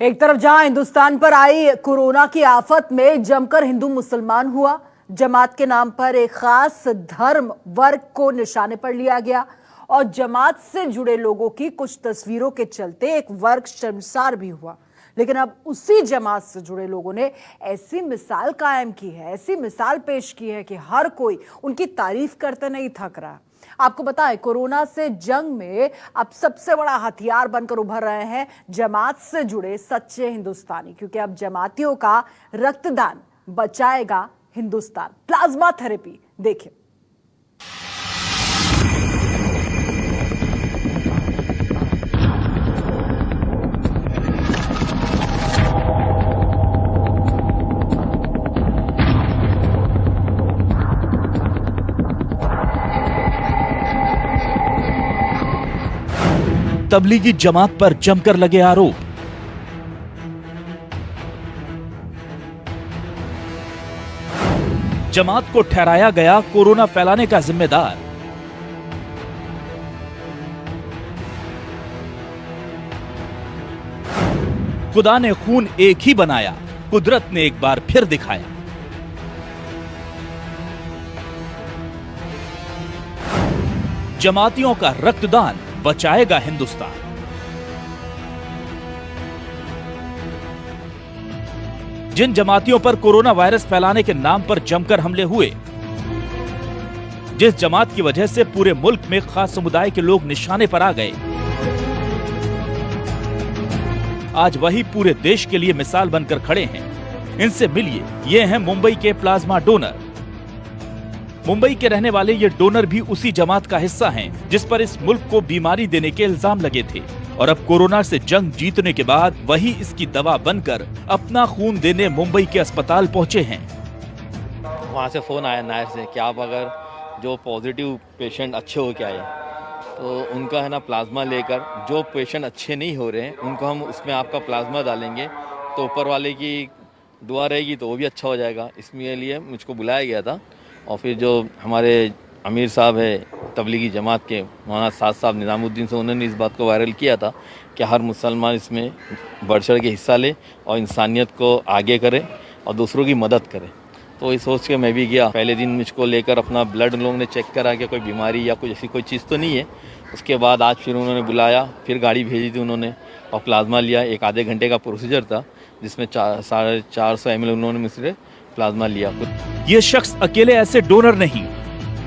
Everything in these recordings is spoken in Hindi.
एक तरफ जहां हिंदुस्तान पर आई कोरोना की आफत में जमकर हिंदू मुसलमान हुआ, जमात के नाम पर एक खास धर्म वर्ग को निशाने पर लिया गया और जमात से जुड़े लोगों की कुछ तस्वीरों के चलते एक वर्ग शर्मसार भी हुआ। लेकिन अब उसी जमात से जुड़े लोगों ने ऐसी मिसाल कायम की है, ऐसी मिसाल पेश की है कि हर कोई उनकी तारीफ करते नहीं थक रहा। आपको बताएं, कोरोना से जंग में अब सबसे बड़ा हथियार बनकर उभर रहे हैं जमात से जुड़े सच्चे हिंदुस्तानी, क्योंकि अब जमातियों का रक्तदान बचाएगा हिंदुस्तान। प्लाज्मा थेरेपी देखिए। तबलीगी जमात पर जमकर लगे आरोप। जमात को ठहराया गया कोरोना फैलाने का जिम्मेदार। खुदा ने खून एक ही बनाया, कुदरत ने एक बार फिर दिखाया। जमातियों का रक्तदान बचाएगा हिंदुस्तान। जिन जमातियों पर कोरोना वायरस फैलाने के नाम पर जमकर हमले हुए, जिस जमात की वजह से पूरे मुल्क में खास समुदाय के लोग निशाने पर आ गए, आज वही पूरे देश के लिए मिसाल बनकर खड़े हैं। इनसे मिलिए, ये हैं मुंबई के प्लाज्मा डोनर। मुंबई के रहने वाले ये डोनर भी उसी जमात का हिस्सा हैं जिस पर इस मुल्क को बीमारी देने के इल्जाम लगे थे, और अब कोरोना से जंग जीतने के बाद वही इसकी दवा बनकर अपना खून देने मुंबई के अस्पताल पहुंचे हैं। वहाँ से फोन आया नायर से कि आप अगर जो पॉजिटिव पेशेंट अच्छे हो के आए तो उनका है ना प्लाज्मा लेकर, जो पेशेंट अच्छे नहीं हो रहे हैं उनको हम उसमें आपका प्लाज्मा डालेंगे तो ऊपर वाले की दुआ रहेगी तो वो भी अच्छा हो जाएगा। इसके लिए मुझको बुलाया गया था। और फिर जो हमारे अमीर साहब है तबलीगी जमात के, मौलाना साद साहब निज़ामुद्दीन से, उन्होंने इस बात को वायरल किया था कि हर मुसलमान इसमें बढ़ चढ़ के हिस्सा ले और इंसानियत को आगे करे और दूसरों की मदद करे। तो ये सोच के मैं भी गया। पहले दिन मुझको लेकर अपना ब्लड लोगों ने चेक करा कि कोई बीमारी या कुछ ऐसी कोई चीज़ तो नहीं है। उसके बाद आज फिर उन्होंने बुलाया, फिर गाड़ी भेजी थी उन्होंने और प्लाज्मा लिया। एक आधे घंटे का प्रोसीजर था जिसमें 450 ml उन्होंने मुझसे प्लाज्मा लिया। ये शख्स अकेले ऐसे डोनर नहीं,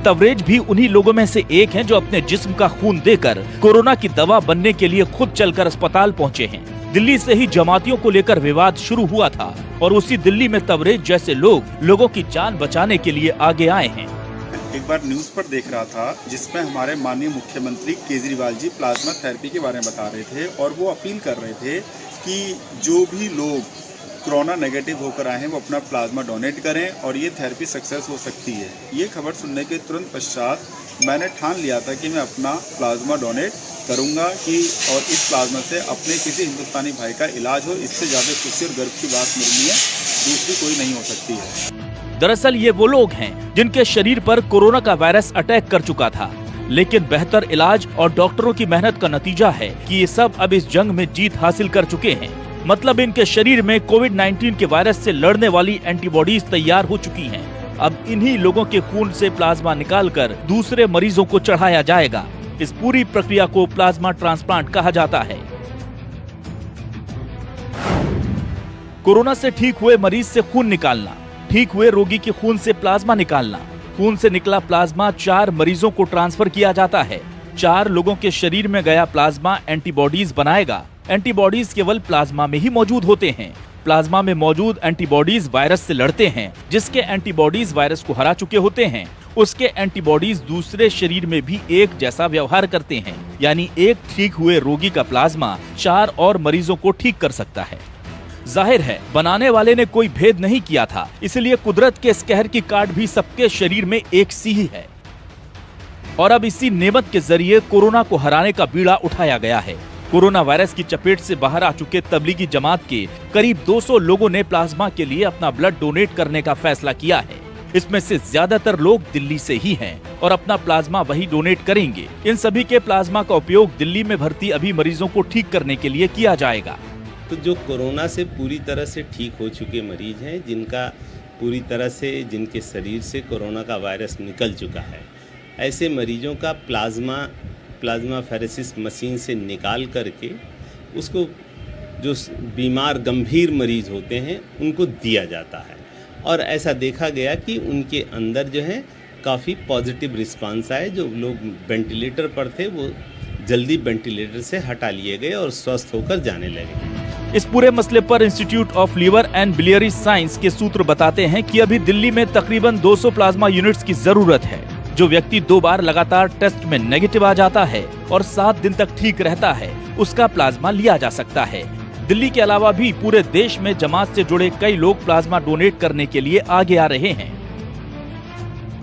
तवरेज भी उन्हीं लोगों में से एक हैं जो अपने जिस्म का खून देकर कोरोना की दवा बनने के लिए खुद चलकर अस्पताल पहुंचे हैं। दिल्ली से ही जमातियों को लेकर विवाद शुरू हुआ था और उसी दिल्ली में तवरेज जैसे लोग लोगों की जान बचाने के लिए आगे आए हैं। एक बार न्यूज़ पर देख रहा था जिसमें हमारे माननीय मुख्यमंत्री केजरीवाल जी प्लाज्मा थेरेपी के बारे में बता रहे थे और वो अपील कर रहे थे कि जो भी लोग कोरोना नेगेटिव होकर आए हैं वो अपना प्लाज्मा डोनेट करें और ये थेरेपी सक्सेस हो सकती है। ये खबर सुनने के तुरंत पश्चात मैंने ठान लिया था कि मैं अपना प्लाज्मा डोनेट करूंगा कि और इस प्लाज्मा से अपने किसी हिंदुस्तानी भाई का इलाज हो। इससे ज़्यादा खुशी और गर्व की बात मेरे लिए दूसरी कोई नहीं हो सकती है। दरअसल ये वो लोग हैं जिनके शरीर पर कोरोना का वायरस अटैक कर चुका था, लेकिन बेहतर इलाज और डॉक्टरों की मेहनत का नतीजा है कि ये सब अब इस जंग में जीत हासिल कर चुके हैं। मतलब इनके शरीर में कोविड-19 के वायरस से लड़ने वाली एंटीबॉडीज तैयार हो चुकी हैं। अब इन्हीं लोगों के खून से प्लाज्मा निकालकर दूसरे मरीजों को चढ़ाया जाएगा। इस पूरी प्रक्रिया को प्लाज्मा ट्रांसप्लांट कहा जाता है। कोरोना से ठीक हुए मरीज से खून निकालना, ठीक हुए रोगी के खून से प्लाज्मा निकालना। खून से निकला प्लाज्मा 4 मरीजों को ट्रांसफर किया जाता है। 4 लोगों के शरीर में गया प्लाज्मा एंटीबॉडीज बनाएगा। एंटीबॉडीज केवल प्लाज्मा में ही मौजूद होते हैं। प्लाज्मा में मौजूद एंटीबॉडीज वायरस से लड़ते हैं। जिसके एंटीबॉडीज वायरस को हरा चुके होते हैं, उसके एंटीबॉडीज दूसरे शरीर में भी एक जैसा व्यवहार करते हैं। यानी एक ठीक हुए रोगी का प्लाज्मा 4 और मरीजों को ठीक कर सकता है। जाहिर है बनाने वाले ने कोई भेद नहीं किया था, इसलिए कुदरत के इस कहर की काट भी सबके शरीर में एक सी ही है। और अब इसी नेमत के जरिए कोरोना को हराने का बीड़ा उठाया गया है। कोरोना वायरस की चपेट से बाहर आ चुके तबलीगी जमात के करीब 200 लोगों ने प्लाज्मा के लिए अपना ब्लड डोनेट करने का फैसला किया है। इसमें से ज्यादातर लोग दिल्ली से ही हैं और अपना प्लाज्मा वही डोनेट करेंगे। इन सभी के प्लाज्मा का उपयोग दिल्ली में भर्ती अभी मरीजों को ठीक करने के लिए किया जाएगा। तो जो कोरोना से पूरी तरह से ठीक हो चुके मरीज हैं, जिनका पूरी तरह से जिनके शरीर से कोरोना का वायरस निकल चुका है, ऐसे मरीजों का प्लाज्मा फेरेसिस मशीन से निकाल करके उसको जो बीमार गंभीर मरीज होते हैं उनको दिया जाता है। और ऐसा देखा गया कि उनके अंदर जो है काफ़ी पॉजिटिव रिस्पांस आए। जो लोग वेंटिलेटर पर थे वो जल्दी वेंटिलेटर से हटा लिए गए और स्वस्थ होकर जाने लगे। इस पूरे मसले पर institute of liver and biliary science के सूत्र बताते हैं कि अभी दिल्ली में तकरीबन 200 प्लाज्मा यूनिट्स की जरूरत है। जो व्यक्ति 2 बार लगातार टेस्ट में नेगेटिव आ जाता है और 7 दिन तक ठीक रहता है, उसका प्लाज्मा लिया जा सकता है। दिल्ली के अलावा भी पूरे देश में जमात से जुड़े कई लोग प्लाज्मा डोनेट करने के लिए आगे आ रहे हैं।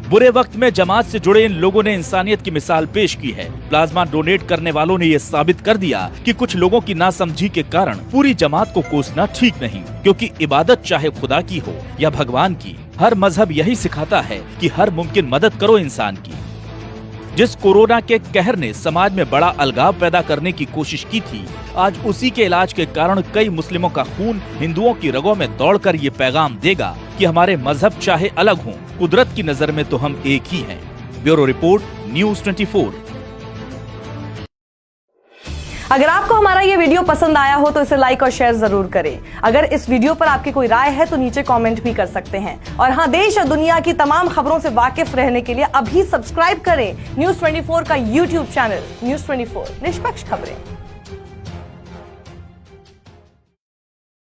बुरे वक्त में जमात से जुड़े इन लोगों ने इंसानियत की मिसाल पेश की है। प्लाज्मा डोनेट करने वालों ने ये साबित कर दिया कि कुछ लोगों की नासमझी के कारण पूरी जमात को कोसना ठीक नहीं, क्योंकि इबादत चाहे खुदा की हो या भगवान की, हर मजहब यही सिखाता है कि हर मुमकिन मदद करो इंसान की। जिस कोरोना के कहर ने समाज में बड़ा अलगाव पैदा करने की कोशिश की थी, आज उसी के इलाज के कारण कई मुस्लिमों का खून हिंदुओं की रगों में दौड़कर ये पैगाम देगा कि हमारे मजहब चाहे अलग हों, कुदरत की नजर में तो हम एक ही हैं। Bureau report, news 24। अगर आपको हमारा ये वीडियो पसंद आया हो तो इसे लाइक और शेयर जरूर करें। अगर इस वीडियो पर आपकी कोई राय है तो नीचे कमेंट भी कर सकते हैं। और हाँ, देश और दुनिया की तमाम खबरों से वाकिफ रहने के लिए अभी सब्सक्राइब करें न्यूज़ 24 का YouTube चैनल। न्यूज़ 24, निष्पक्ष खबरें।